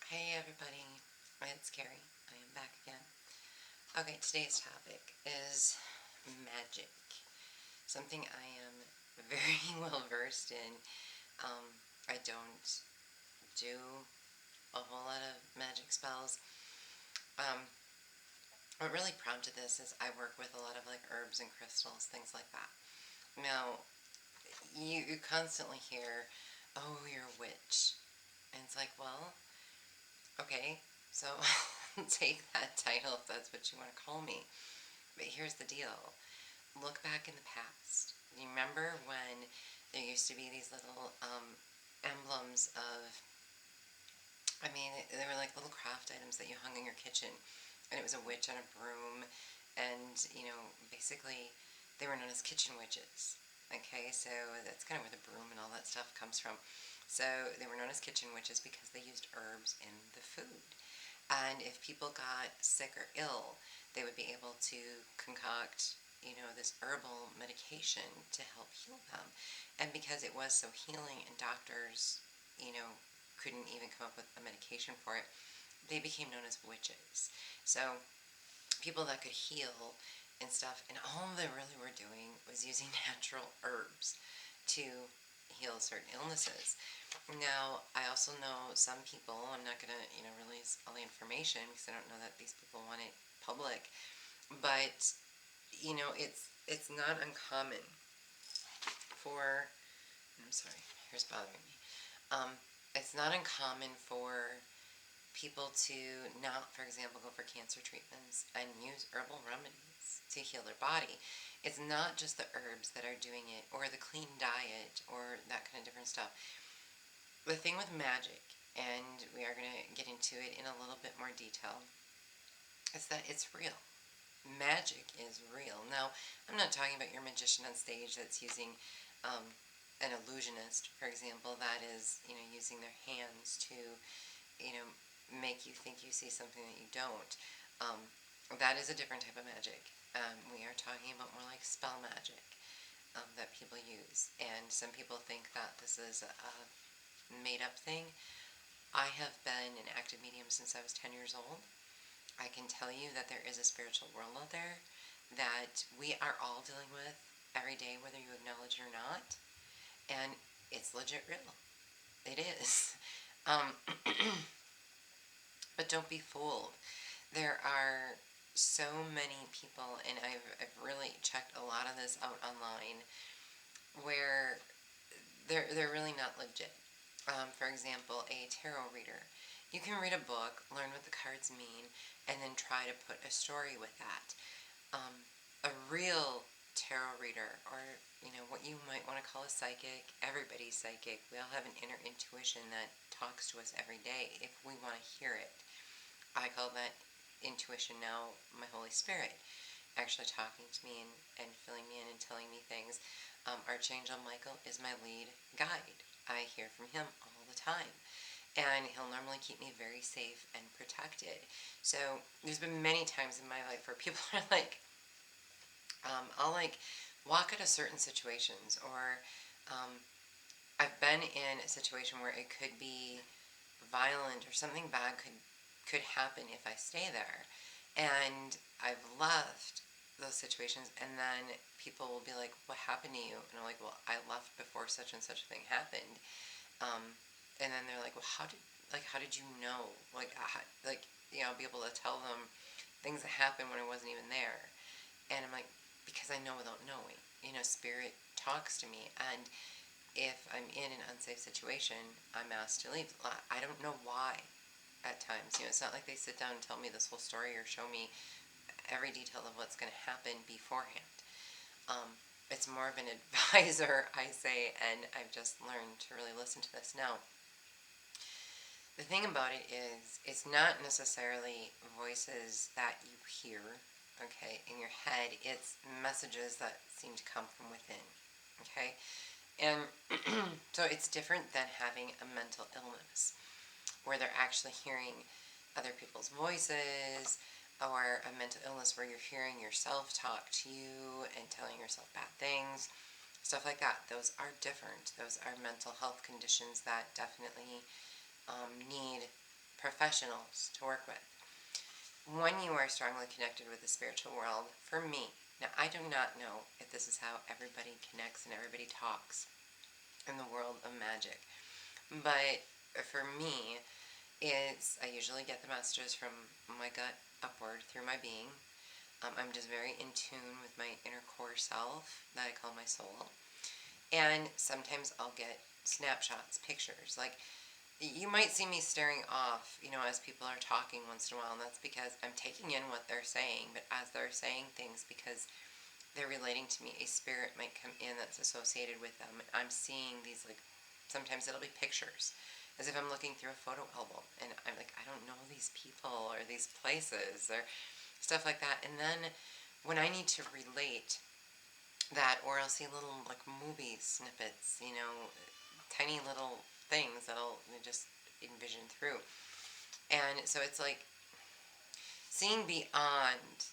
Hey everybody, it's Carrie. I am back again. Okay, today's topic is magic. Something I am very well versed in. I don't do a whole lot of magic spells. Um, what really prompted this is I work with a lot of like herbs and crystals, things like that. Now, you constantly hear, oh, you're a witch. And it's like, well, okay, so take that title if that's what you want to call me. But here's the deal. Look back in the past. You remember when there used to be these little emblems of, I mean, they were like little craft items that you hung in your kitchen. And it was a witch on a broom. And, basically they were known as kitchen witches. Okay, so that's kind of where the broom and all that stuff comes from. So they were known as kitchen witches because they used herbs in the food. And if people got sick or ill, they would be able to concoct, this herbal medication to help heal them. And because it was so healing and doctors, couldn't even come up with a medication for it, they became known as witches. So people that could heal and stuff, and all they really were doing was using natural herbs to heal certain illnesses. Now, I also know some people, I'm not going to, release all the information because I don't know that these people want it public, but, it's not uncommon for, I'm sorry, here's bothering me. Um, it's not uncommon for people to not, for example, go for cancer treatments and use herbal remedies to heal their body. It's not just the herbs that are doing it or the clean diet or that kind of different stuff. The thing with magic, and we are going to get into it in a little bit more detail, is that it's real. Magic is real. Now, I'm not talking about your magician on stage that's using um, an illusionist, for example, that is, using their hands to, you know, make you think you see something that you don't. Um, that is a different type of magic. We are talking about more like spell magic that people use. And some people think that this is a made up thing. I have been an active medium since I was 10 years old. I can tell you that there is a spiritual world out there that we are all dealing with every day, whether you acknowledge it or not. And it's legit real. It is. Um, but don't be fooled. There are so many people, and I've really checked a lot of this out online, where they're really not legit. For example, a tarot reader. You can read a book, learn what the cards mean, and then try to put a story with that. A real tarot reader, or what you might want to call a psychic, everybody's psychic. We all have an inner intuition that talks to us every day if we want to hear it. I call that intuition now my Holy Spirit actually talking to me and filling me in and telling me things. Archangel Michael is my lead guide. I hear from him all the time. And he'll normally keep me very safe and protected. So there's been many times in my life where people are like, I'll like walk out of certain situations, or um, I've been in a situation where it could be violent or something bad could happen if I stay there. And I've left those situations, and then people will be like, "What happened to you?" And I'm like, "Well, I left before such and such a thing happened." And then they're like, "Well, how did you know?" I'll be able to tell them things that happened when I wasn't even there. And I'm like, because I know without knowing. Spirit talks to me, and if I'm in an unsafe situation, I'm asked to leave. I don't know why at times. It's not like they sit down and tell me this whole story or show me every detail of what's going to happen beforehand. Um, it's more of an advisor, I say, and I've just learned to really listen to this. Now, the thing about it is, it's not necessarily voices that you hear, okay, in your head. It's messages that seem to come from within, okay? And so it's different than having a mental illness, where they're actually hearing other people's voices, or a mental illness where you're hearing yourself talk to you and telling yourself bad things, stuff like that. Those are different. Those are mental health conditions that definitely need professionals to work with. When you are strongly connected with the spiritual world, for me, now I do not know if this is how everybody connects and everybody talks in the world of magic, but for me, I usually get the messages from my gut upward through my being. I'm just very in tune with my inner core self that I call my soul. And sometimes I'll get snapshots, pictures. Like, you might see me staring off, as people are talking once in a while, and that's because I'm taking in what they're saying. But as they're saying things, because they're relating to me, a spirit might come in that's associated with them. And I'm seeing these, like, sometimes it'll be pictures, as if I'm looking through a photo album, and I'm like, I don't know these people or these places or stuff like that. And then when I need to relate that, or I'll see little, like, movie snippets, tiny little things that I'll just envision through. And so it's like seeing beyond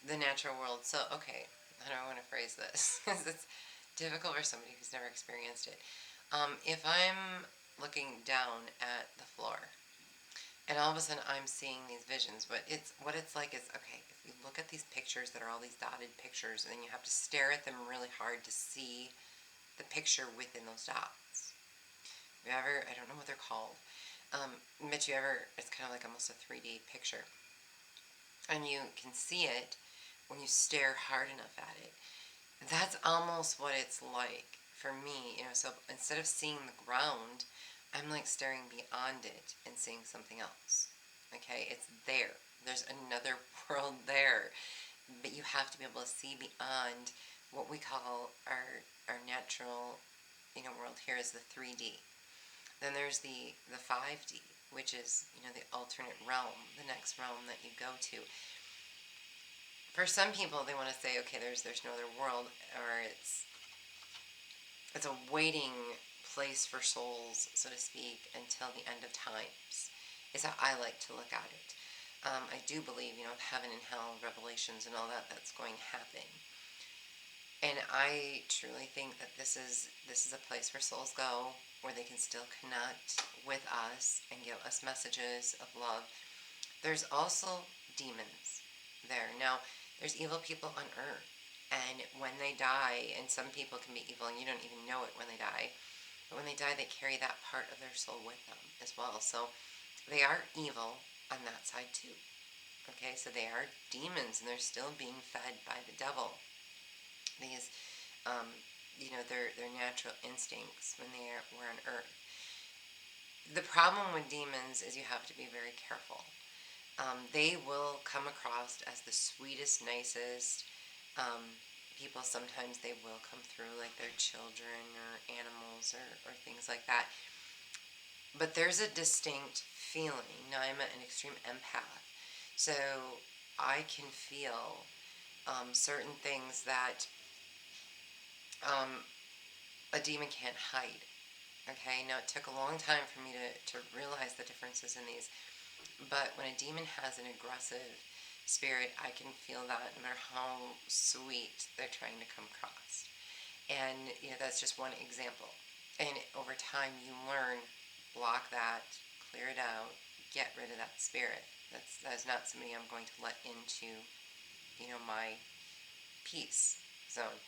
the natural world. So, okay, how do I want to phrase this? Because it's difficult for somebody who's never experienced it. If I'm looking down at the floor, and all of a sudden I'm seeing these visions, but what it's like is, okay, if you look at these pictures that are all these dotted pictures, and then you have to stare at them really hard to see the picture within those dots. You ever, I don't know what they're called, but it's kind of like almost a 3D picture. And you can see it when you stare hard enough at it. That's almost what it's like for me, so instead of seeing the ground, I'm like staring beyond it and seeing something else. Okay, it's there. There's another world there, but you have to be able to see beyond what we call our natural, world here is the 3D. Then there's the 5D, which is, the alternate realm, the next realm that you go to. For some people, they want to say, okay, there's no other world, or it's a waiting place for souls, so to speak, until the end of times, is how I like to look at it. I do believe, heaven and hell, revelations, and all that's going to happen. And I truly think that this is a place where souls go, where they can still connect with us and give us messages of love. There's also demons there. Now, there's evil people on earth, and when they die, and some people can be evil and you don't even know it when they die, but when they die, they carry that part of their soul with them as well. So they are evil on that side too. Okay, so they are demons, and they're still being fed by the devil. These, their natural instincts when were on earth. The problem with demons is you have to be very careful. They will come across as the sweetest, nicest people. Sometimes they will come through like they're children or animals or things like that. But there's a distinct feeling. Now, I'm an extreme empath, so I can feel certain things that a demon can't hide. Okay, now it took a long time for me to realize the differences in these. But when a demon has an aggressive spirit, I can feel that no matter how sweet they're trying to come across. And, that's just one example. And over time, you learn, block that, clear it out, get rid of that spirit. That is not somebody I'm going to let into, my peace zone.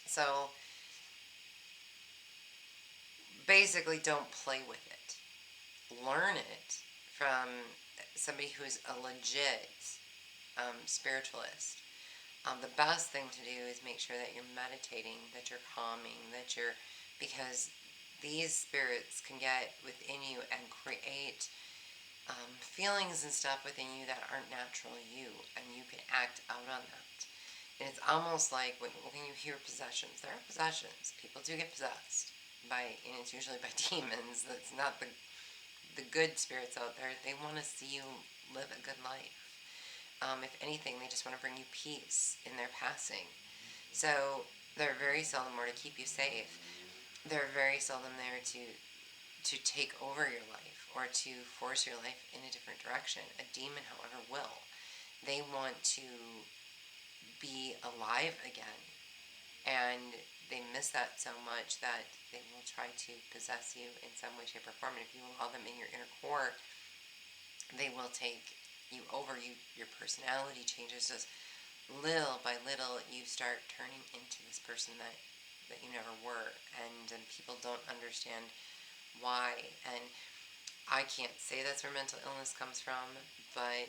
So, basically, don't play with it. Learn it from somebody who's a legit spiritualist. The best thing to do is make sure that you're meditating, that you're calming, because these spirits can get within you and create feelings and stuff within you that aren't natural you, and you can act out on that. And it's almost like when you hear possessions, there are possessions. People do get possessed and it's usually by demons. That's not the good spirits out there. They want to see you live a good life. If anything, they just want to bring you peace in their passing. So they're very seldom there to keep you safe. They're very seldom there to take over your life or to force your life in a different direction. A demon, however, will. They want to be alive again, and they miss that so much that they will try to possess you in some way, shape, or form. And if you allow them in your inner core, they will take you over. Your personality changes. Just little by little, you start turning into this person that you never were, and people don't understand why. And I can't say that's where mental illness comes from, but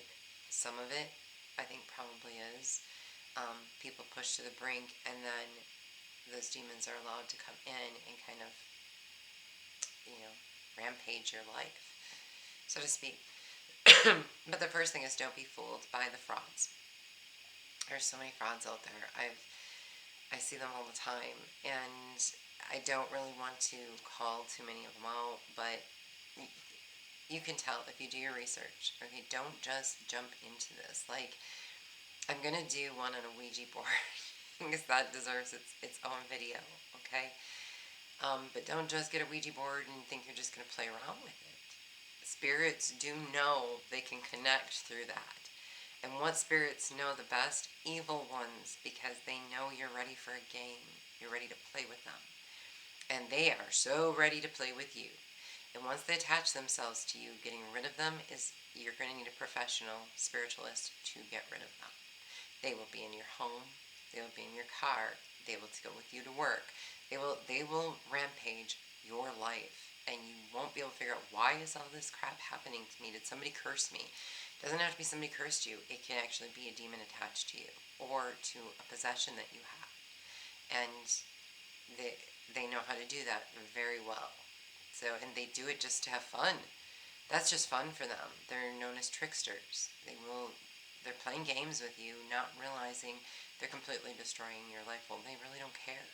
some of it, I think, probably is. People push to the brink, and then those demons are allowed to come in and kind of, rampage your life, so to speak. But the first thing is, don't be fooled by the frauds. There's so many frauds out there. I see them all the time, and I don't really want to call too many of them out, but you can tell if you do your research. Okay, don't just jump into this. Like, I'm gonna do one on a Ouija board because that deserves its own video. Okay, but don't just get a Ouija board and think you're just gonna play around with it. Spirits do know they can connect through that. And what spirits know the best? Evil ones, because they know you're ready for a game. You're ready to play with them. And they are so ready to play with you. And once they attach themselves to you, getting rid of them you're going to need a professional spiritualist to get rid of them. They will be in your home. They will be in your car. They will go with you to work. They will rampage your life. And you won't be able to figure out, why is all this crap happening to me? Did somebody curse me? It doesn't have to be somebody cursed you. It can actually be a demon attached to you, or to a possession that you have. And they know how to do that very well. So, and they do it just to have fun. That's just fun for them. They're known as tricksters. They're playing games with you, not realizing they're completely destroying your life. Well, they really don't care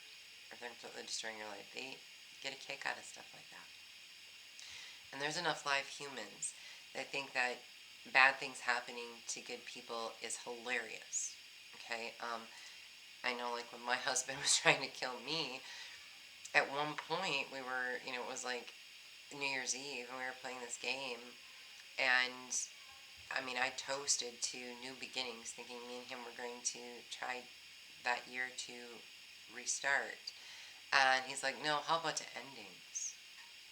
if they're completely destroying your life. They get a kick out of stuff like that. And there's enough live humans that think that bad things happening to good people is hilarious. Okay? I know, like, when my husband was trying to kill me, at one point we were, it was like New Year's Eve, and we were playing this game, and I toasted to new beginnings, thinking me and him were going to try that year to restart. And he's like, no, how about to endings?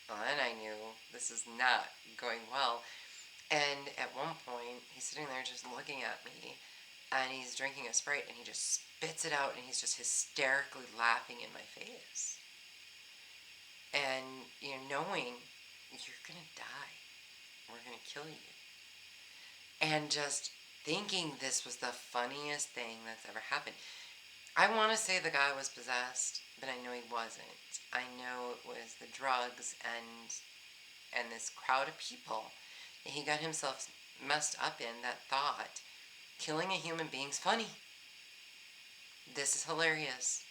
Well, then I knew this is not going well. And at one point, he's sitting there just looking at me, and he's drinking a Sprite, and he just spits it out, and he's just hysterically laughing in my face. And, knowing you're going to die. We're going to kill you. And just thinking this was the funniest thing that's ever happened. I want to say the guy was possessed, but I know he wasn't. I know it was the drugs and this crowd of people that he got himself messed up in, that thought killing a human being's funny. This is hilarious.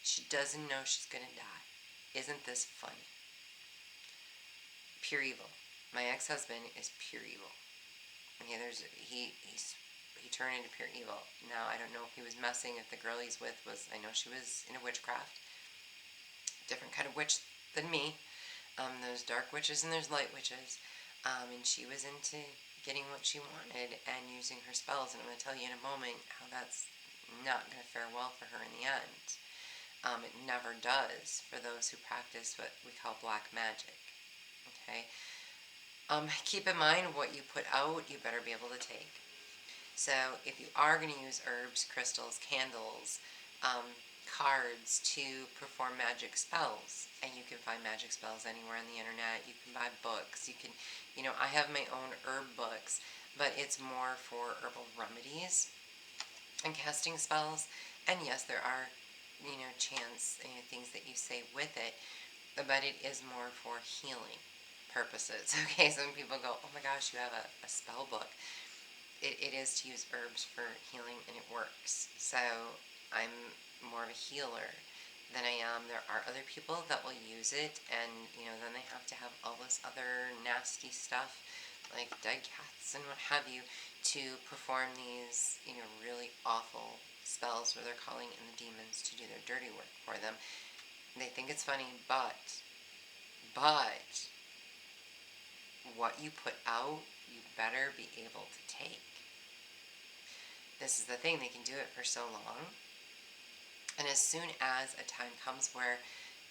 She doesn't know she's going to die. Isn't this funny? Pure evil. My ex-husband is pure evil. Okay, he turned into pure evil. Now, I don't know if he was messing, if the girl he's with was, I know she was into witchcraft. Different kind of witch than me. There's dark witches and there's light witches. And she was into getting what she wanted and using her spells. And I'm going to tell you in a moment how that's not going to fare well for her in the end. It never does for those who practice what we call black magic. Okay? Keep in mind, what you put out, you better be able to take. So if you are going to use herbs, crystals, candles, cards to perform magic spells, and you can find magic spells anywhere on the internet, you can buy books, you can, I have my own herb books, but it's more for herbal remedies and casting spells. And yes, there are, chants and things that you say with it, but it is more for healing purposes. Okay, some people go, oh my gosh, you have a spell book. It is to use herbs for healing, and it works. So I'm more of a healer than I am. There are other people that will use it, and then they have to have all this other nasty stuff like dead cats and what have you to perform these really awful spells where they're calling in the demons to do their dirty work for them. They think it's funny, but what you put out, you better be able to take. This is the thing, they can do it for so long, And as soon as a time comes where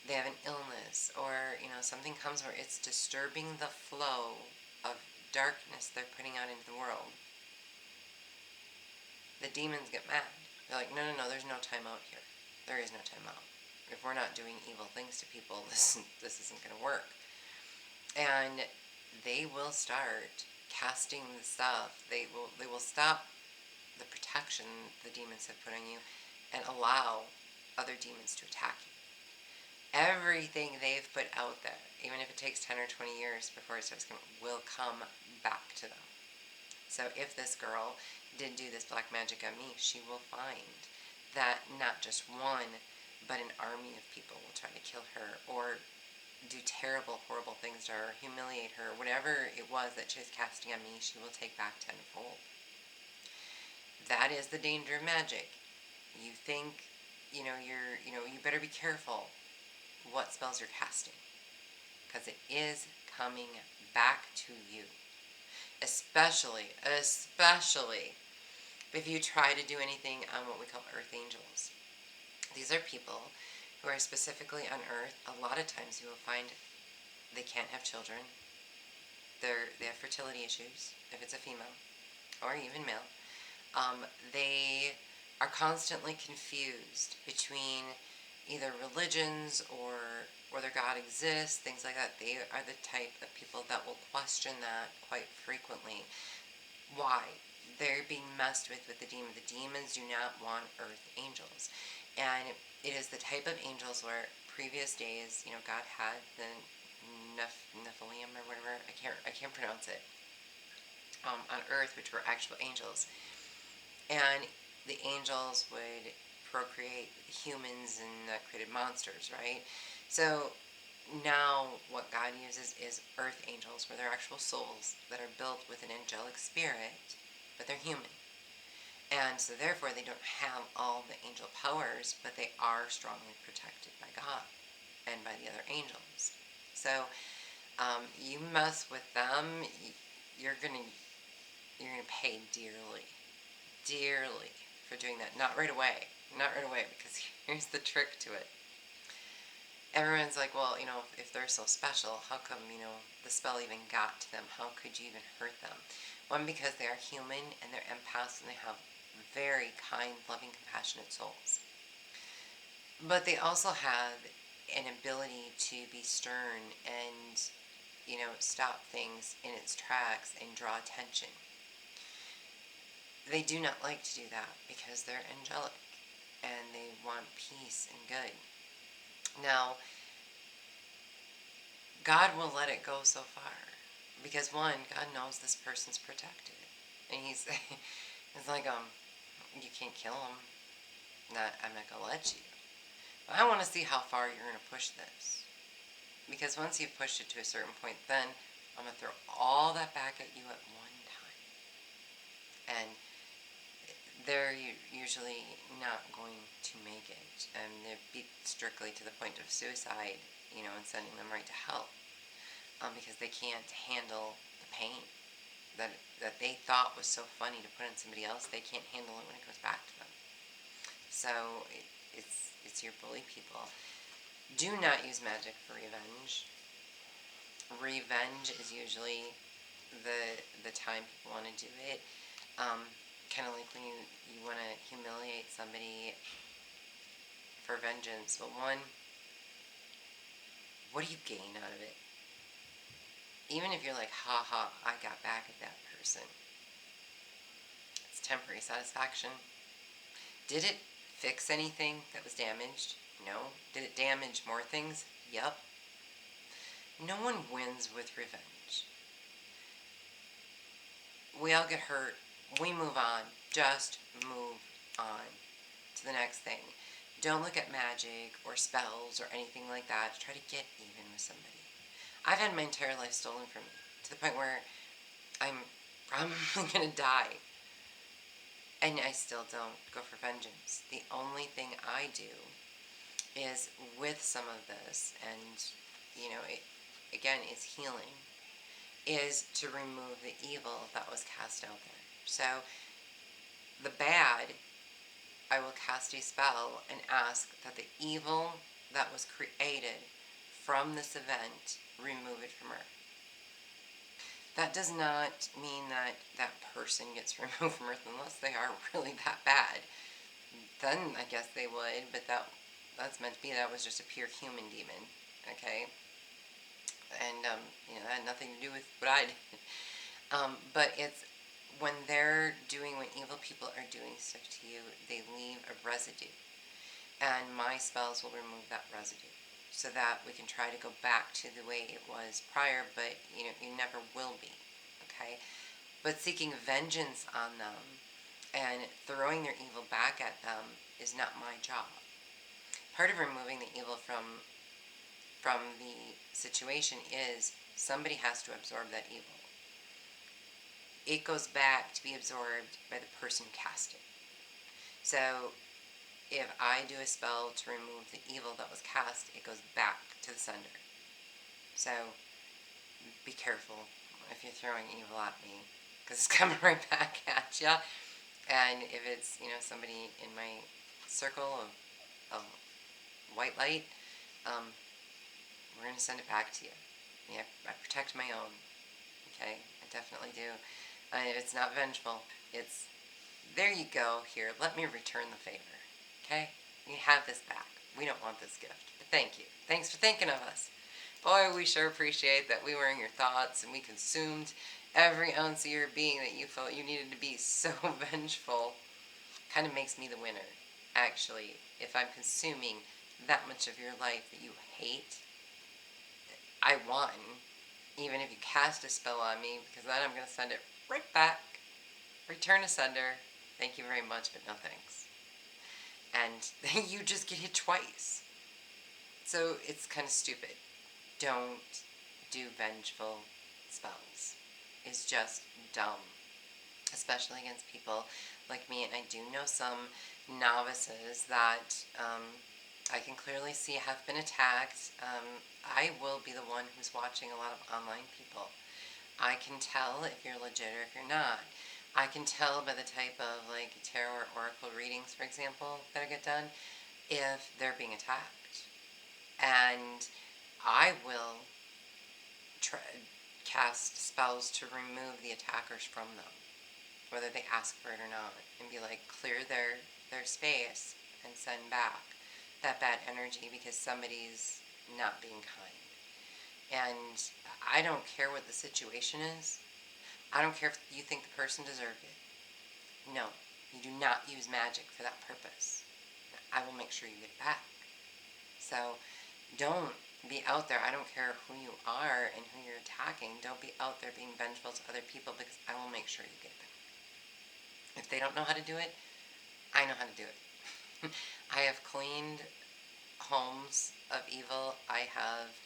they have an illness, or something comes where it's disturbing the flow of darkness they're putting out into the world, the demons get mad. They're like, no, no, no, there's no time out here. There is no time out. If we're not doing evil things to people, this isn't going to work. And they will start casting the stuff. They will stop the protection the demons have put on you and allow other demons to attack you. Everything they've put out there, even if it takes 10 or 20 years before it starts coming, will come back to them. So if this girl did do this black magic on me, she will find that not just one, but an army of people will try to kill her or do terrible, horrible things to her, humiliate her, whatever it was that she was casting on me, she will take back tenfold. That is the danger of magic. You think, you better be careful what spells you're casting, because it is coming back to you. Especially if you try to do anything on what we call earth angels. These are people who are specifically on earth. A lot of times you will find they can't have children. They have fertility issues, if it's a female, or even male. They are constantly confused between either religions or whether God exists, things like that. They are the type of people that will question that quite frequently. Why? They're being messed with the demon. The demons do not want earth angels. And it is the type of angels where previous days, God had the Nephilim or whatever, I can't pronounce it, on earth, which were actual angels. And the angels would procreate humans, and that created monsters, right? So now what God uses is earth angels, where they're actual souls that are built with an angelic spirit, but they're human. And so therefore they don't have all the angel powers, but they are strongly protected by God and by the other angels. So you mess with them, you're gonna pay dearly for doing that. Not right away, because here's the trick to it. Everyone's like, well, if they're so special, how come, the spell even got to them? How could you even hurt them? One, because they are human and they're empaths and they have very kind, loving, compassionate souls. But they also have an ability to be stern and, stop things in its tracks and draw attention. They do not like to do that because they're angelic and they want peace and good. Now, God will let it go so far because, one, God knows this person's protected. And he's like, you can't kill him. I'm not going to let you. But I want to see how far you're going to push this. Because once you've pushed it to a certain point, then I'm going to throw all that back at you at one time. And they're usually not going to make it. And they're beat strictly to the point of suicide, and sending them right to hell. Because they can't handle the pain that they thought was so funny to put on somebody else. They can't handle it when it goes back to them. So it's your bully people. Do not use magic for revenge. Revenge is usually the time people want to do it. Kind of like when you want to humiliate somebody for vengeance. But one, what do you gain out of it? Even if you're like, ha ha, I got back at that person. It's temporary satisfaction. Did it fix anything that was damaged? No. Did it damage more things? Yep. No one wins with revenge. We all get hurt. We move on. Just move on to the next thing. Don't look at magic or spells or anything like that to try to get even with somebody. I've had my entire life stolen from me to the point where I'm probably going to die. And I still don't go for vengeance. The only thing I do is with some of this, and, again, is healing, is to remove the evil that was cast out there. So the bad I will cast a spell and ask that the evil that was created from this event remove it from Earth. That does not mean that that person gets removed from Earth unless they are really that bad. Then I guess they would, but that's meant to be. That was just a pure human demon, okay? And that had nothing to do with what I did. But it's when when evil people are doing stuff to you, they leave a residue, and my spells will remove that residue, so that we can try to go back to the way it was prior. But you never will be, okay? But seeking vengeance on them and throwing their evil back at them is not my job. Part of removing the evil from the situation is somebody has to absorb that evil. It goes back to be absorbed by the person casting. So if I do a spell to remove the evil that was cast, it goes back to the sender. So be careful if you're throwing evil at me, because it's coming right back at you. And if it's somebody in my circle of white light, we're going to send it back to you. Yeah, I protect my own. Okay, I definitely do. It's not vengeful. It's, there you go, here, let me return the favor. Okay? You have this back. We don't want this gift. But thank you. Thanks for thinking of us. Boy, we sure appreciate that we were in your thoughts and we consumed every ounce of your being that you felt you needed to be so vengeful. Kind of makes me the winner, actually, if I'm consuming that much of your life that you hate. I won, even if you cast a spell on me, because then I'm going to send it right back. Return to sender. Thank you very much, but no thanks. And you just get hit twice. So it's kind of stupid. Don't do vengeful spells. It's just dumb. Especially against people like me. And I do know some novices that I can clearly see have been attacked. I will be the one who's watching a lot of online people. I can tell if you're legit or if you're not. I can tell by the type of tarot or oracle readings, for example, that get done, if they're being attacked. And I will cast spells to remove the attackers from them, whether they ask for it or not, and be like, clear their space and send back that bad energy because somebody's not being kind. And I don't care what the situation is. I don't care if you think the person deserved it. No, you do not use magic for that purpose. I will make sure you get it back. So don't be out there. I don't care who you are and who you're attacking. Don't be out there being vengeful to other people, because I will make sure you get it back. If they don't know how to do it, I know how to do it. I have cleaned homes of evil. I have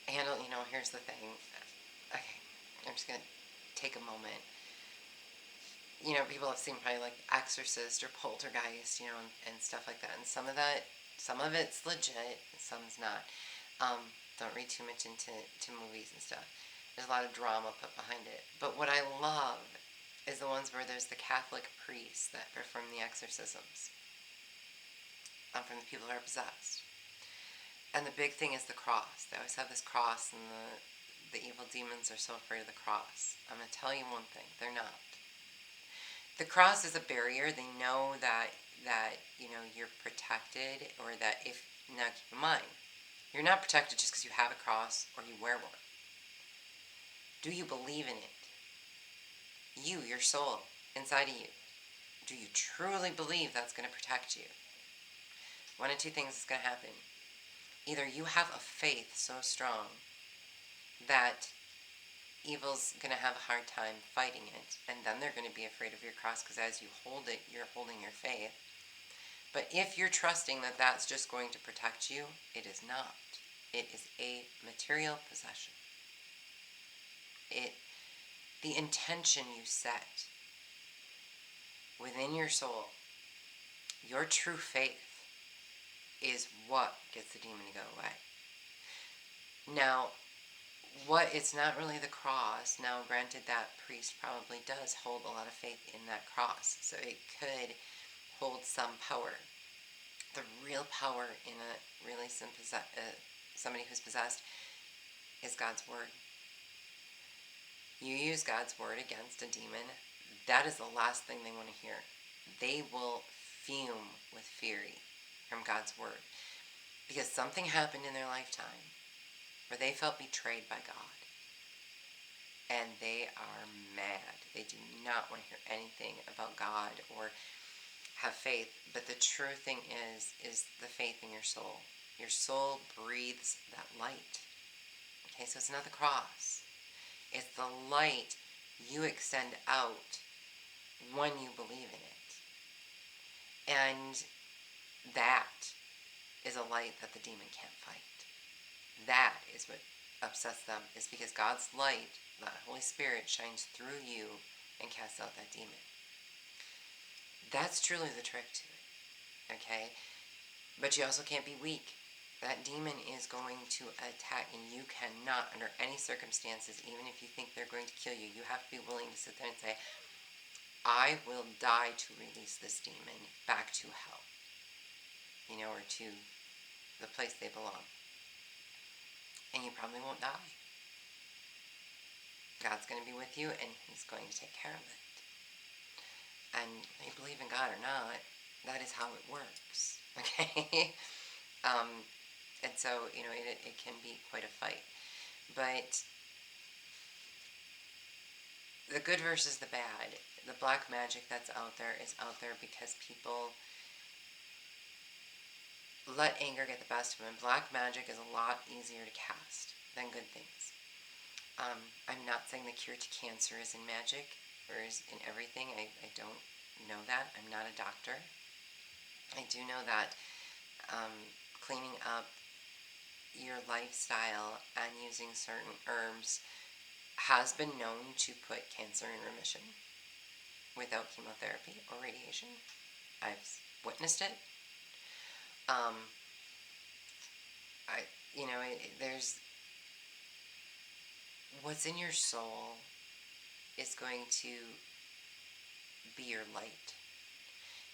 handled, here's the thing. Okay, I'm just going to take a moment. People have seen probably like Exorcist or Poltergeist, and stuff like that. And some of it's legit, some's not. Don't read too much into movies and stuff. There's a lot of drama put behind it. But what I love is the ones where there's the Catholic priests that perform the exorcisms from the people who are possessed. And the big thing is the cross. They always have this cross, and the evil demons are so afraid of the cross. I'm going to tell you one thing. They're not. The cross is a barrier. They know that you're protected, or that if, now keep in mind, you're not protected just because you have a cross or you wear one. Do you believe in it? You, your soul, inside of you. Do you truly believe that's going to protect you? One of two things is going to happen. Either you have a faith so strong that evil's going to have a hard time fighting it, and then they're going to be afraid of your cross, because as you hold it, you're holding your faith. But if you're trusting that that's just going to protect you, it is not. It is a material possession. The intention you set within your soul, your true faith, is what gets the demon to go away. Now, it's not really the cross. Now, granted, that priest probably does hold a lot of faith in that cross, so it could holds some power. The real power in somebody who's possessed is God's word. You use God's word against a demon, that is the last thing they want to hear. They will fume with fury from God's word because something happened in their lifetime where they felt betrayed by God, and they are mad. They do not want to hear anything about God or have faith. But the true thing is the faith in your soul. Your soul breathes that light. Okay, so it's not the cross. It's the light you extend out when you believe in it. And that is a light that the demon can't fight. That is what upsets them, is because God's light, the Holy Spirit, shines through you and casts out that demon. That's truly the trick to it, okay? But you also can't be weak. That demon is going to attack, and you cannot, under any circumstances, even if you think they're going to kill you, you have to be willing to sit there and say, I will die to release this demon back to hell, or to the place they belong. And you probably won't die. God's going to be with you, and he's going to take care of it. And whether you believe in God or not, that is how it works, okay? And so, it can be quite a fight. But the good versus the bad, the black magic that's out there is out there because people let anger get the best of them. Black magic is a lot easier to cast than good things. I'm not saying the cure to cancer is in magic or is in everything. I don't know that. I'm not a doctor. I do know that cleaning up your lifestyle and using certain herbs has been known to put cancer in remission without chemotherapy or radiation. I've witnessed it. There's what's in your soul is going to be your light.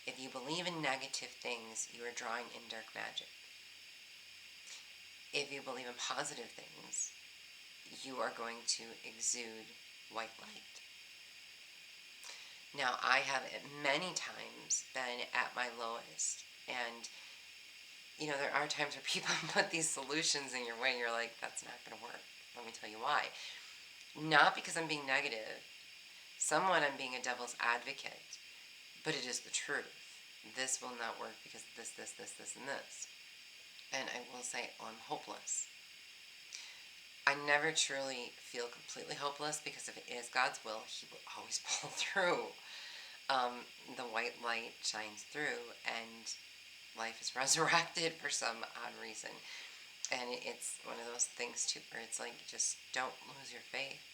If you believe in negative things, you are drawing in dark magic. If you believe in positive things, you are going to exude white light. Now, I have many times been at my lowest, and there are times where people put these solutions in your way and you're like, that's not going to work. Let me tell you why. Not because I'm being negative. Somewhat I'm being a devil's advocate, but it is the truth. This will not work because of this, and this. And I will say, I'm hopeless. I never truly feel completely hopeless because if it is God's will, he will always pull through. The white light shines through and life is resurrected for some odd reason. And it's one of those things too where it's like, just don't lose your faith.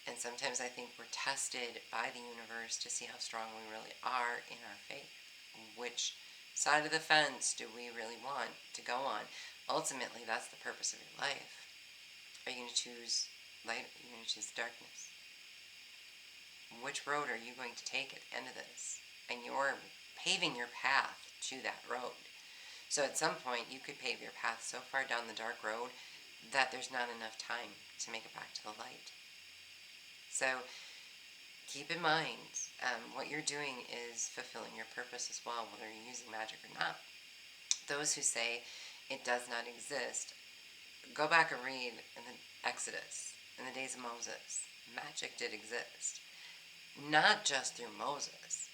And sometimes I think we're tested by the universe to see how strong we really are in our faith. Which side of the fence do we really want to go on? Ultimately, that's the purpose of your life. Are you going to choose light or are you going to choose darkness? Which road are you going to take at the end of this? And you're paving your path to that road. So at some point, you could pave your path so far down the dark road that there's not enough time to make it back to the light. So keep in mind, what you're doing is fulfilling your purpose as well, whether you're using magic or not. Those who say it does not exist, go back and read in the Exodus, in the days of Moses. Magic did exist. Not just through Moses,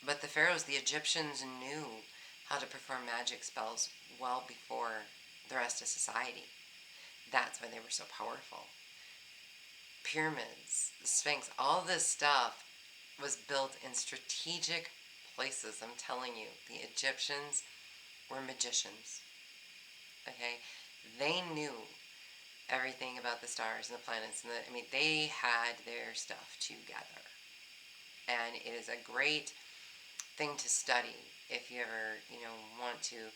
but the pharaohs, the Egyptians, knew how to perform magic spells well before the rest of society. That's why they were so powerful. Pyramids, the Sphinx, all this stuff was built in strategic places. I'm telling you, the Egyptians were magicians. Okay? They knew everything about the stars and the planets. And they had their stuff together. And it is a great thing to study if you ever, want to.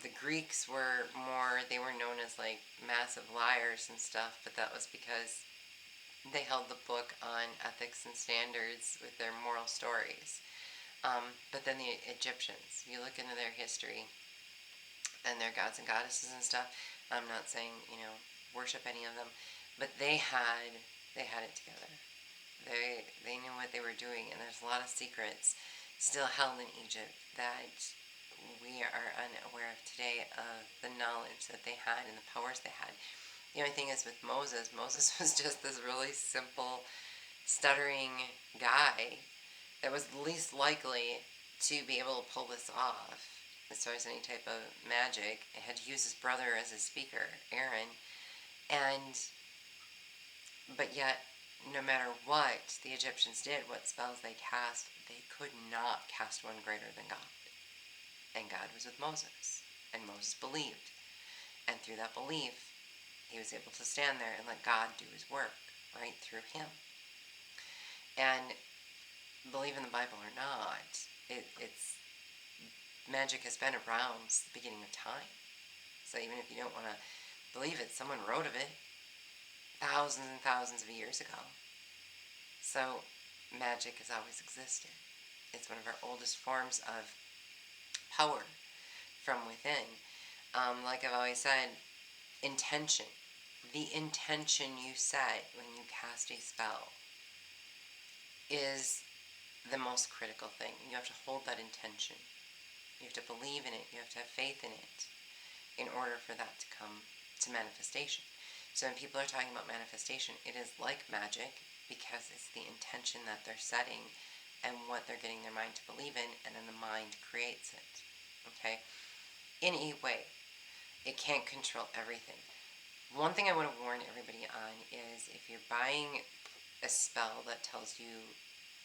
The Greeks they were known as like massive liars and stuff, but that was because they held the book on ethics and standards with their moral stories. But then the Egyptians, you look into their history and their gods and goddesses and stuff. I'm not saying, worship any of them, but they had it together. They knew what they were doing, and there's a lot of secrets still held in Egypt that we are unaware of today, of the knowledge that they had and the powers they had. The only thing is with Moses was just this really simple, stuttering guy that was least likely to be able to pull this off as far as any type of magic. He had to use his brother as his speaker, Aaron, but yet, no matter what the Egyptians did, what spells they cast, they could not cast one greater than God. And God was with Moses, and Moses believed. And through that belief, he was able to stand there and let God do his work right through him. And believe in the Bible or not, it's magic has been around since the beginning of time. So even if you don't want to believe it, someone wrote of it thousands and thousands of years ago. So magic has always existed. It's one of our oldest forms of power from within. Like I've always said, intention. The intention you set when you cast a spell is the most critical thing. You have to hold that intention. You have to believe in it. You have to have faith in it in order for that to come to manifestation. So when people are talking about manifestation, it is like magic because it's the intention that they're setting and what they're getting their mind to believe in, and then the mind creates it. Okay? In a way, it can't control everything. One thing I want to warn everybody on is if you're buying a spell that tells you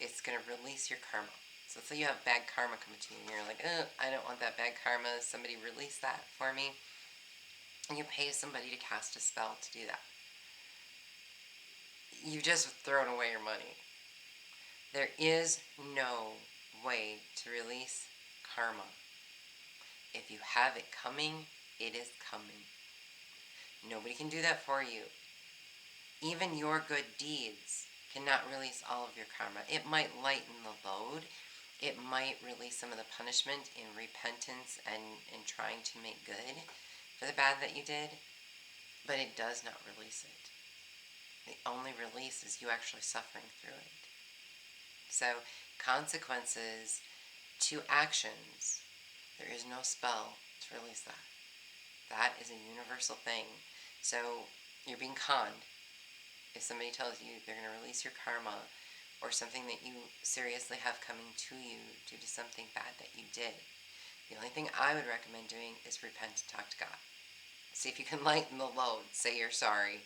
it's going to release your karma. So say you have bad karma coming to you and you're like, I don't want that bad karma. Somebody release that for me. And you pay somebody to cast a spell to do that. You've just thrown away your money. There is no way to release karma. If you have it coming, it is coming. Nobody can do that for you. Even your good deeds cannot release all of your karma. It might lighten the load. It might release some of the punishment in repentance and in trying to make good for the bad that you did, but it does not release it. The only release is you actually suffering through it. So, consequences to actions, there is no spell to release that. That is a universal thing. So, you're being conned. If somebody tells you they're going to release your karma or something that you seriously have coming to you due to something bad that you did, the only thing I would recommend doing is repent and talk to God. See if you can lighten the load. Say you're sorry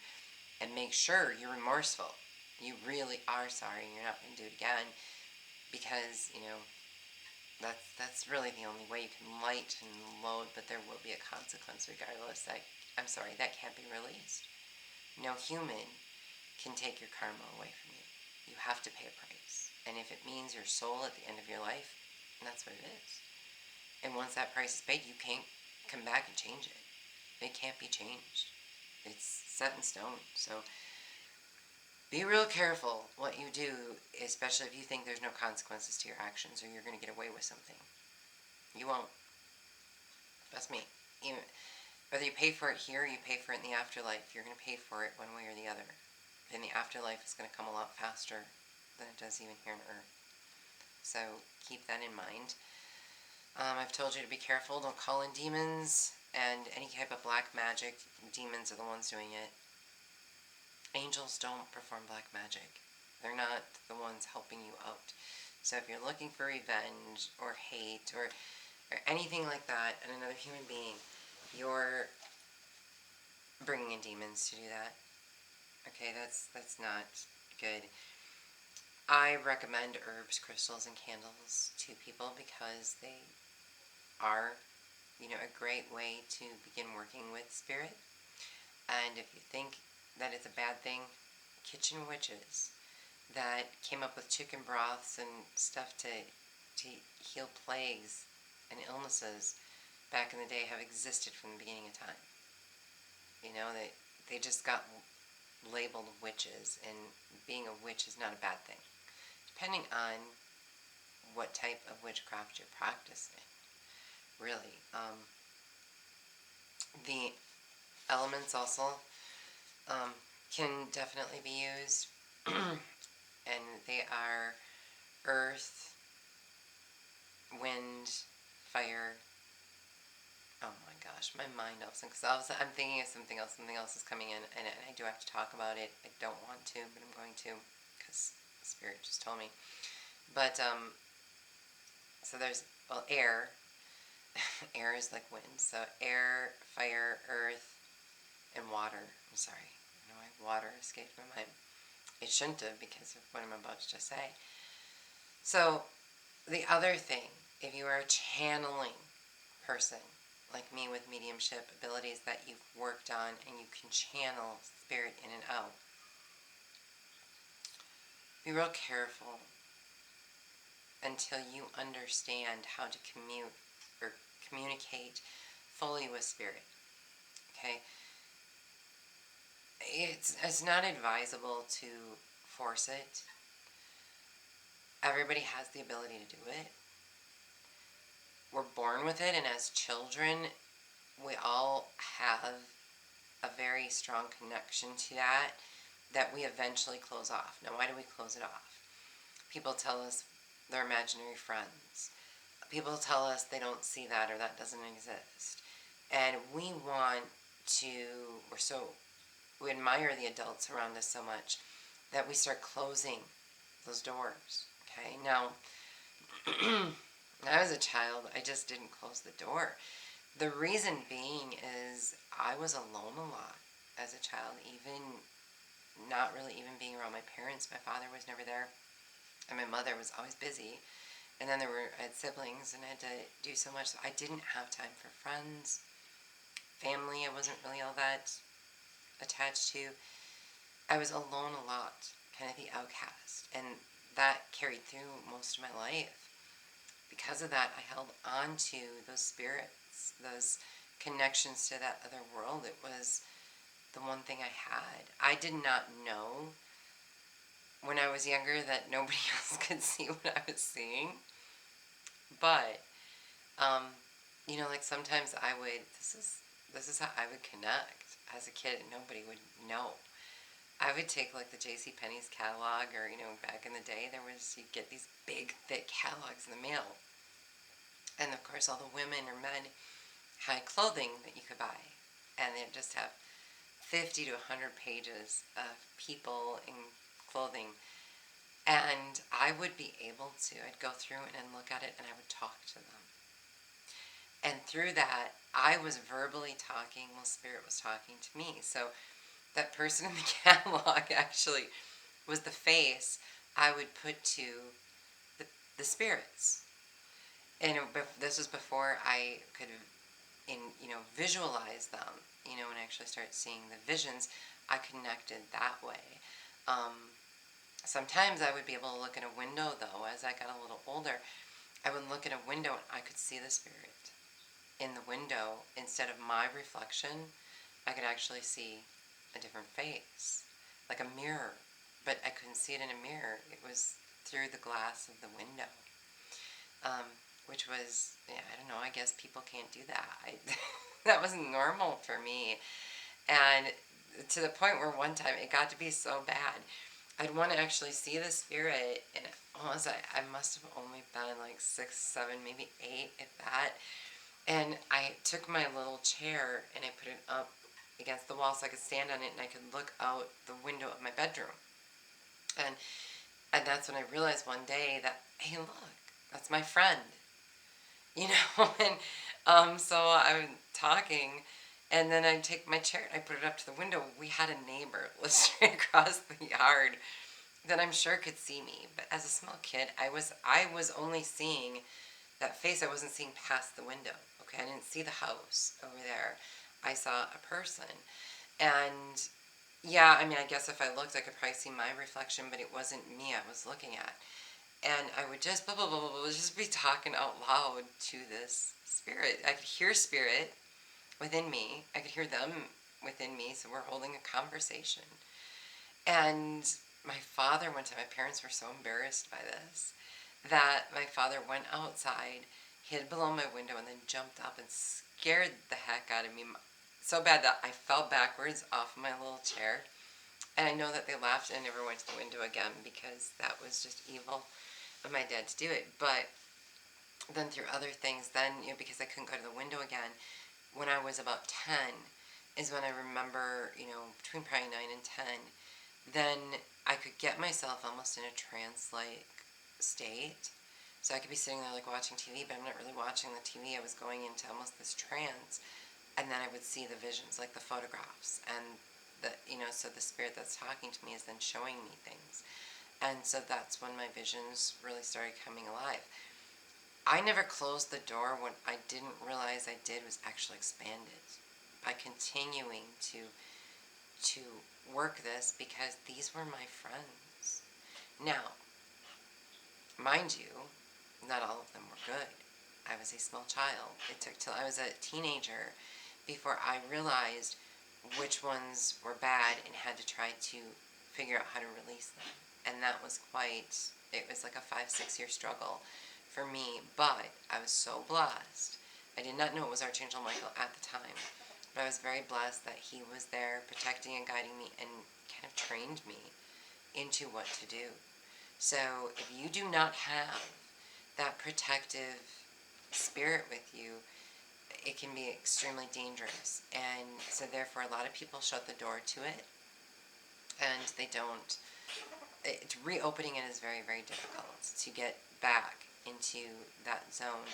and make sure you're remorseful. You really are sorry and you're not going to do it again, because, that's really the only way you can lighten the load, but there will be a consequence regardless. I'm sorry, that can't be released. No human can take your karma away from you. You have to pay a price. And if it means your soul at the end of your life, that's what it is. And once that price is paid, you can't come back and change it. It can't be changed. It's set in stone. So be real careful what you do, especially if you think there's no consequences to your actions or you're going to get away with something. You won't. That's me. Whether you pay for it here or you pay for it in the afterlife, you're going to pay for it one way or the other. And the afterlife is going to come a lot faster than it does even here on Earth. So keep that in mind. I've told you to be careful. Don't call in demons and any type of black magic. Demons are the ones doing it. Angels don't perform black magic. They're not the ones helping you out. So if you're looking for revenge or hate or anything like that in another human being, you're bringing in demons to do that. Okay, that's not good. I recommend herbs, crystals, and candles to people because they are, a great way to begin working with spirit. And if you think that it's a bad thing, kitchen witches that came up with chicken broths and stuff to heal plagues and illnesses back in the day have existed from the beginning of time. They just got labeled witches, and being a witch is not a bad thing. Depending on what type of witchcraft you're practicing, really. The elements also can definitely be used, and they are earth, wind, fire. Oh my gosh, my mind also, because all of a sudden I'm thinking of something else is coming in, and I do have to talk about it. I don't want to, but I'm going to, because Spirit just told me. But, so there's, well, air. Air is like wind. So air, fire, earth, and water. I'm sorry. I know water escaped my mind. It shouldn't have, because of what I'm about to just say. So the other thing, if you are a channeling person, like me with mediumship abilities that you've worked on and you can channel spirit in and out, be real careful until you understand how to communicate fully with spirit. Okay? It's not advisable to force it. Everybody has the ability to do it. We're born with it, and as children, we all have a very strong connection to that we eventually close off. Now, why do we close it off? People tell us they're imaginary friends. People tell us they don't see that or that doesn't exist. And we we admire the adults around us so much that we start closing those doors. Okay, now, when I was a child, I just didn't close the door. The reason being is I was alone a lot as a child, even not really even being around my parents. My father was never there, and my mother was always busy. And then I had siblings, and I had to do so much, so I didn't have time for friends. Family, I wasn't really all that attached to. I was alone a lot, kind of the outcast, and that carried through most of my life. Because of that, I held on to those spirits, those connections to that other world. It was the one thing I had. I did not know when I was younger that nobody else could see what I was seeing. But, like sometimes this is how I would connect as a kid, and nobody would know. I would take like the JCPenney's catalog, or, back in the day, you'd get these big, thick catalogs in the mail. And of course, all the women or men had clothing that you could buy. And they'd just have 50 to 100 pages of people in clothing. And I would be able to, I'd go through and look at it, and I would talk to them. And through that, I was verbally talking while Spirit was talking to me. So that person in the catalog actually was the face I would put to the spirits. And this was before I could, visualize them, and actually start seeing the visions. I connected that way. Sometimes I would be able to look in a window, though. As I got a little older, I would look in a window and I could see the spirit in the window. Instead of my reflection, I could actually see a different face, like a mirror, but I couldn't see it in a mirror. It was through the glass of the window, which was, I don't know, I guess people can't do that. That wasn't normal for me. And to the point where one time it got to be so bad, I'd want to actually see the spirit, and I must have only been like 6, 7, maybe 8, if that. And I took my little chair and I put it up against the wall so I could stand on it and I could look out the window of my bedroom. And that's when I realized one day that, hey, look, that's my friend. And so I'm talking, and then I take my chair and I put it up to the window. We had a neighbor straight across the yard that I'm sure could see me. But as a small kid, I was only seeing that face. I wasn't seeing past the window. Okay, I didn't see the house over there. I saw a person. And yeah, I guess if I looked, I could probably see my reflection, but it wasn't me I was looking at. And I would just just be talking out loud to this spirit. I could hear spirit within me. I could hear them within me. So we're holding a conversation. And my father, one time, my parents were so embarrassed by this that my father went outside, hid below my window, and then jumped up and scared the heck out of me so bad that I fell backwards off my little chair. And I know that they laughed and I never went to the window again because that was just evil of my dad to do it. But then through other things, then, because I couldn't go to the window again, when I was about 10 is when I remember, between probably 9 and 10, then I could get myself almost in a trance-like state. So I could be sitting there like watching TV, but I'm not really watching the TV. I was going into almost this trance, and then I would see the visions, like the photographs, and so the spirit that's talking to me is then showing me things. And so that's when my visions really started coming alive. I never closed the door. What I didn't realize I did was actually expand it by continuing to work this, because these were my friends. Now, mind you, not all of them were good. I was a small child. It took till I was a teenager before I realized which ones were bad and had to try to figure out how to release them. And that was it was like a 5-6 year struggle for me, but I was so blessed. I did not know it was Archangel Michael at the time, but I was very blessed that he was there protecting and guiding me and kind of trained me into what to do. So if you do not have that protective spirit with you, it can be extremely dangerous. And so therefore a lot of people shut the door to it, and they don't. Reopening it is very, very difficult to get back into that zone.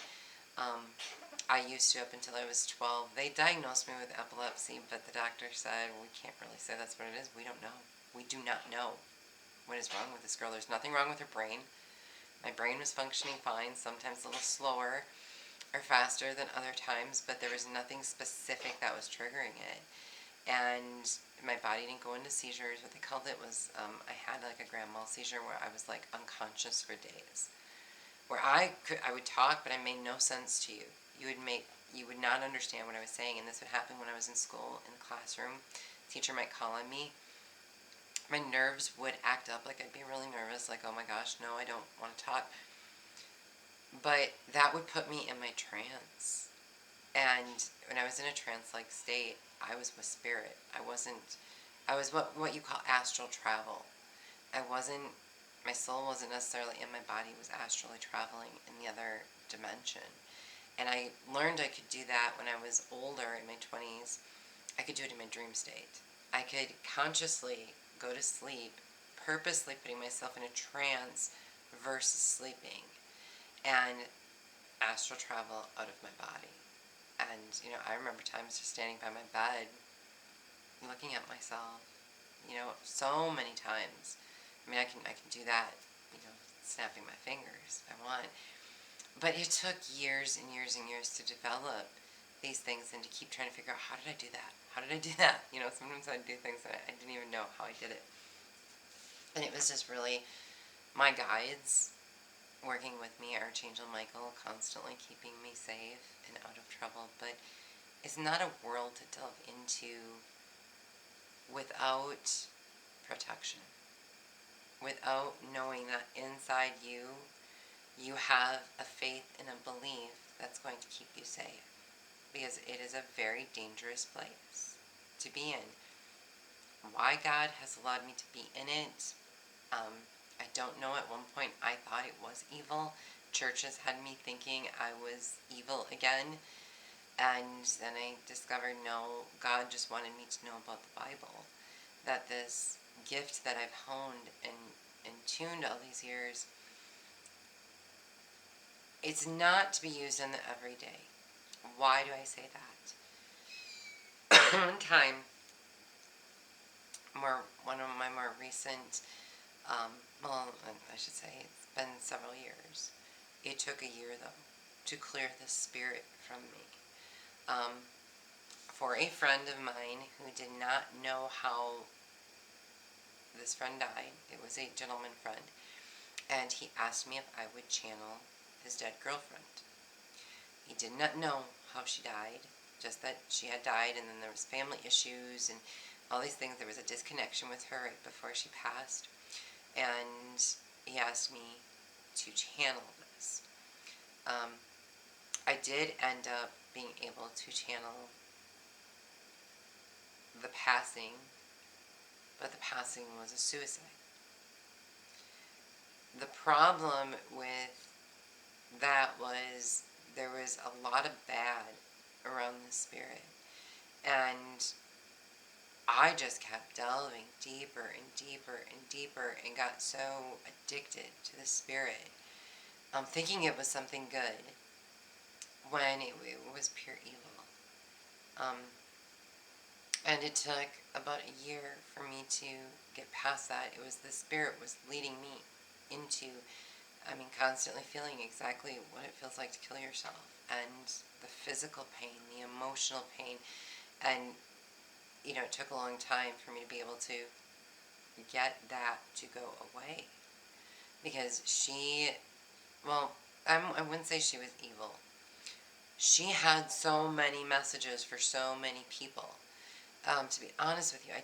I used to up until I was 12. They diagnosed me with epilepsy, but the doctor said, we can't really say that's what it is. We don't know. We do not know what is wrong with this girl. There's nothing wrong with her brain. My brain was functioning fine, sometimes a little slower or faster than other times, but there was nothing specific that was triggering it. And my body didn't go into seizures. What they called it was, I had like a grand mal seizure where I was like unconscious for days, where I would talk, but I made no sense to you. You would not understand what I was saying, and this would happen when I was in school, in the classroom. Teacher might call on me. My nerves would act up, like I'd be really nervous, like, oh my gosh, no, I don't want to talk. But that would put me in my trance. And when I was in a trance-like state, I was with spirit. I was what you call astral travel. My soul wasn't necessarily in my body, it was astrally traveling in the other dimension. And I learned I could do that when I was older, in my 20s. I could do it in my dream state. I could consciously go to sleep, purposely putting myself in a trance versus sleeping, and astral travel out of my body. And, I remember times just standing by my bed, looking at myself, so many times. I mean, I can do that, snapping my fingers if I want. But it took years and years and years to develop these things and to keep trying to figure out, how did I do that? How did I do that? Sometimes I'd do things that I didn't even know how I did it. And it was just really my guides working with me, Archangel Michael, constantly keeping me safe and out of trouble. But it's not a world to delve into without protection, without knowing that inside you have a faith and a belief that's going to keep you safe, because it is a very dangerous place to be in. Why God has allowed me to be in it, I don't know. At one point I thought it was evil. Churches had me thinking I was evil again. And then I discovered, no, God just wanted me to know about the Bible. That this gift that I've honed and tuned all these years, it's not to be used in the everyday. Why do I say that? One time, one of my more recent, I should say it's been several years. It took a year, though, to clear this spirit from me. For a friend of mine who did not know how this friend died, it was a gentleman friend, and he asked me if I would channel his dead girlfriend. He did not know how she died, just that she had died, and then there was family issues and all these things. There was a disconnection with her right before she passed, and he asked me to channel this. I did end up being able to channel the passing, but the passing was a suicide. The problem with that was there was a lot of bad around the spirit, and I just kept delving deeper and deeper and deeper and got so addicted to the spirit, thinking it was something good when it was pure evil. Um, and it took about a year for me to get past that. It was the spirit was leading me into, constantly feeling exactly what it feels like to kill yourself, and the physical pain, the emotional pain, and it took a long time for me to be able to get that to go away, because well, I wouldn't say she was evil. She had so many messages for so many people. To be honest with you,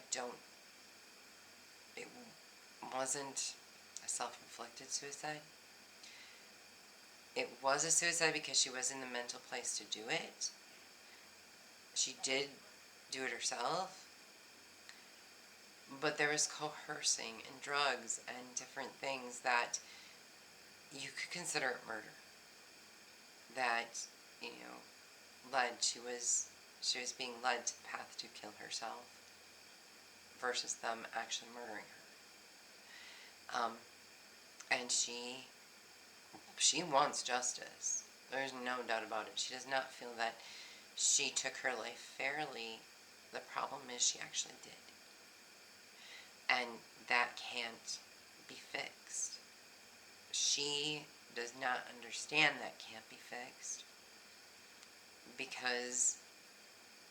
it wasn't a self-inflicted suicide. It was a suicide because she was in the mental place to do it. She did do it herself, but there was coercing and drugs and different things that you could consider it murder. That, she was being led to the path to kill herself versus them actually murdering her. And she wants justice. There's no doubt about it. She does not feel that she took her life fairly. The problem is she actually did. And that can't be fixed. She does not understand that can't be fixed because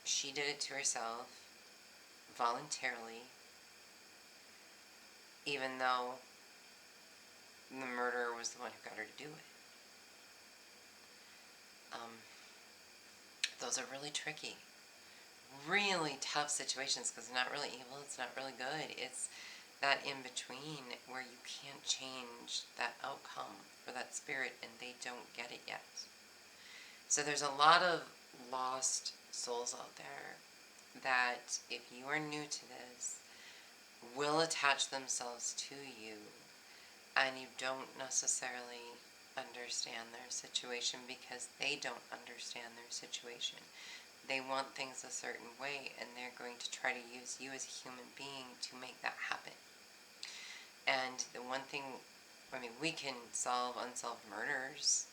she did it to herself voluntarily, even though the murderer was the one who got her to do it. Those are really tricky, really tough situations because it's not really evil, it's not really good. It's that in between where you can't change that outcome for that spirit and they don't get it yet. So there's a lot of lost souls out there that, if you are new to this, will attach themselves to you and you don't necessarily understand their situation because they don't understand their situation. They want things a certain way and they're going to try to use you as a human being to make that happen. And the one thing, we can solve unsolved murders,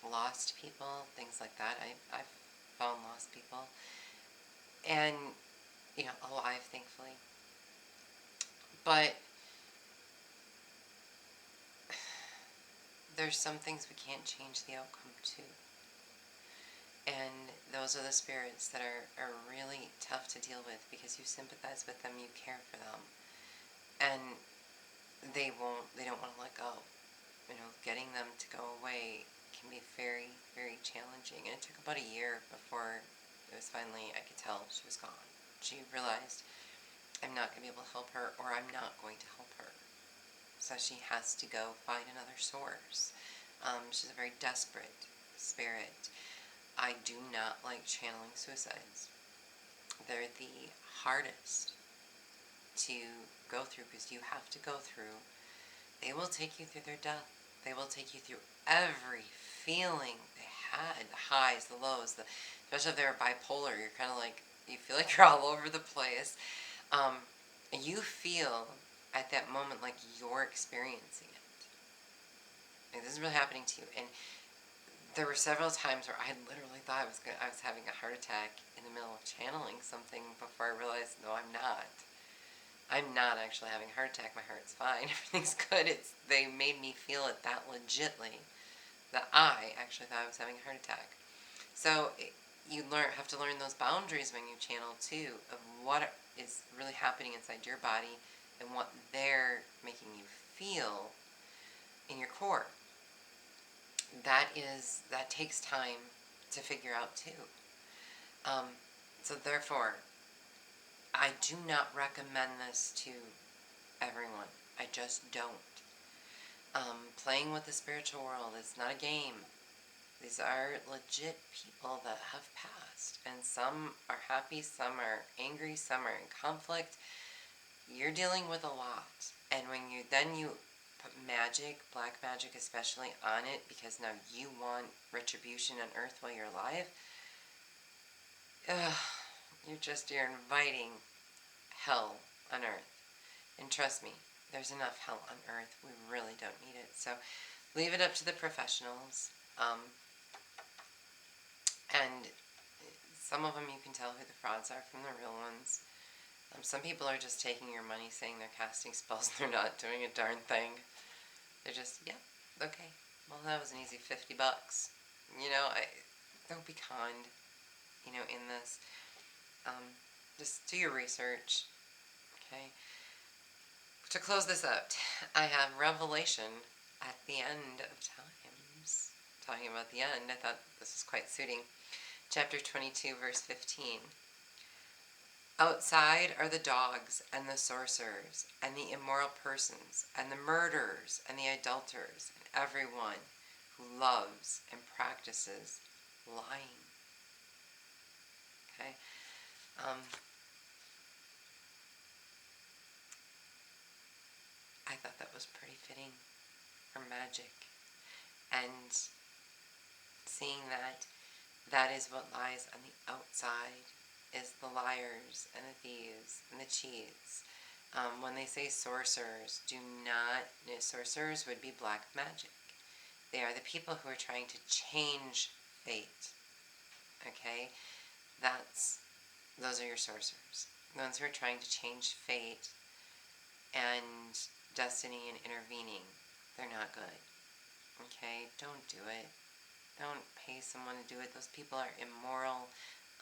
lost people, things like that. I've found lost people. And, alive, thankfully. But there's some things we can't change the outcome to. And those are the spirits that are really tough to deal with because you sympathize with them, you care for them. And they don't want to let go. Getting them to go away can be very, very challenging. And it took about a year before it was finally, I could tell she was gone. She realized, I'm not going to be able to help her, or I'm not going to help her. So she has to go find another source. She's a very desperate spirit. I do not like channeling suicides. They're the hardest to go through because you have to go through. They will take you through their death. They will take you through every feeling they had, the highs, the lows, especially if they're bipolar. You're kind of like, you feel like you're all over the place. You feel at that moment like you're experiencing it. Like, this is really happening to you. And there were several times where I literally thought I was having a heart attack in the middle of channeling something before I realized, no, I'm not. I'm not actually having a heart attack. My heart's fine. Everything's good. They made me feel it that legitly that I actually thought I was having a heart attack. So you have to learn those boundaries when you channel too, of what is really happening inside your body and what they're making you feel in your core. That takes time to figure out too. So therefore, I do not recommend this to everyone. I just don't. Playing with the spiritual world is not a game. These are legit people that have passed, and some are happy, some are angry, some are in conflict. You're dealing with a lot, and when you put magic, black magic especially, on it because now you want retribution on earth while you're alive, you're inviting hell on earth. And trust me, there's enough hell on earth. We really don't need it. So leave it up to the professionals. And some of them you can tell who the frauds are from the real ones. Some people are just taking your money saying they're casting spells and they're not doing a darn thing. They're just, yeah, okay. Well, that was an easy $50. Don't be conned, in this. Just do your research, okay? To close this out, I have Revelation at the end of times. Talking about the end, I thought this was quite suiting. Chapter 22, verse 15. Outside are the dogs and the sorcerers and the immoral persons and the murderers and the adulterers and everyone who loves and practices lying. Okay? I thought that was pretty fitting for magic. And seeing that is what lies on the outside, is the liars and the thieves and the cheats. When they say sorcerers, sorcerers would be black magic. They are the people who are trying to change fate. Okay? Those are your sorcerers. The ones who are trying to change fate and destiny and intervening. They're not good. Okay? Don't do it. Don't pay someone to do it. Those people are immoral,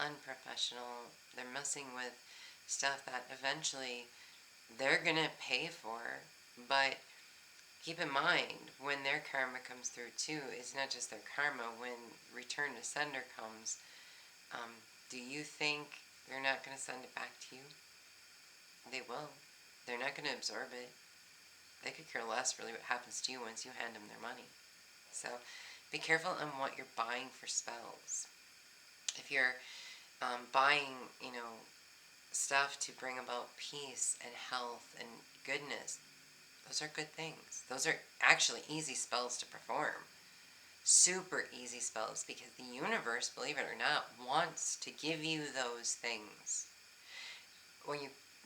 unprofessional. They're messing with stuff that eventually they're going to pay for. But keep in mind, when their karma comes through too, it's not just their karma. When return to sender comes, do you think they're not going to send it back to you? They will. They're not going to absorb it. They could care less really what happens to you once you hand them their money. So be careful on what you're buying for spells. If you're buying, stuff to bring about peace and health and goodness, those are good things. Those are actually easy spells to perform. Super easy spells, because the universe, believe it or not, wants to give you those things. When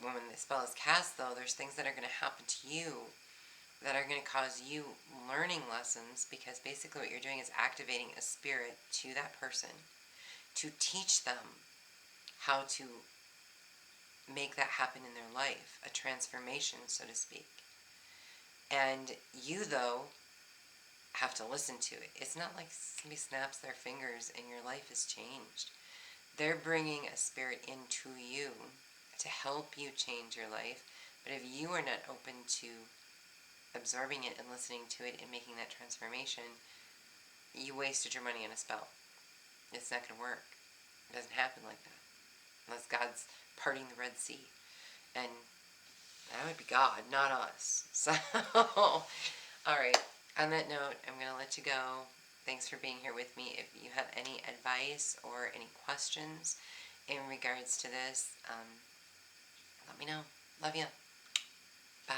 the spell is cast, though, there's things that are going to happen to you that are going to cause you learning lessons, because basically what you're doing is activating a spirit to that person to teach them how to make that happen in their life, a transformation, so to speak. And you, though, have to listen to it. It's not like somebody snaps their fingers and your life is changed. They're bringing a spirit into you to help you change your life. But if you are not open to absorbing it and listening to it and making that transformation, you wasted your money on a spell. It's not going to work. It doesn't happen like that. Unless God's parting the Red Sea. And that would be God, not us. So, alright. On that note, I'm going to let you go. Thanks for being here with me. If you have any advice or any questions in regards to this, let me know. Love you. Bye.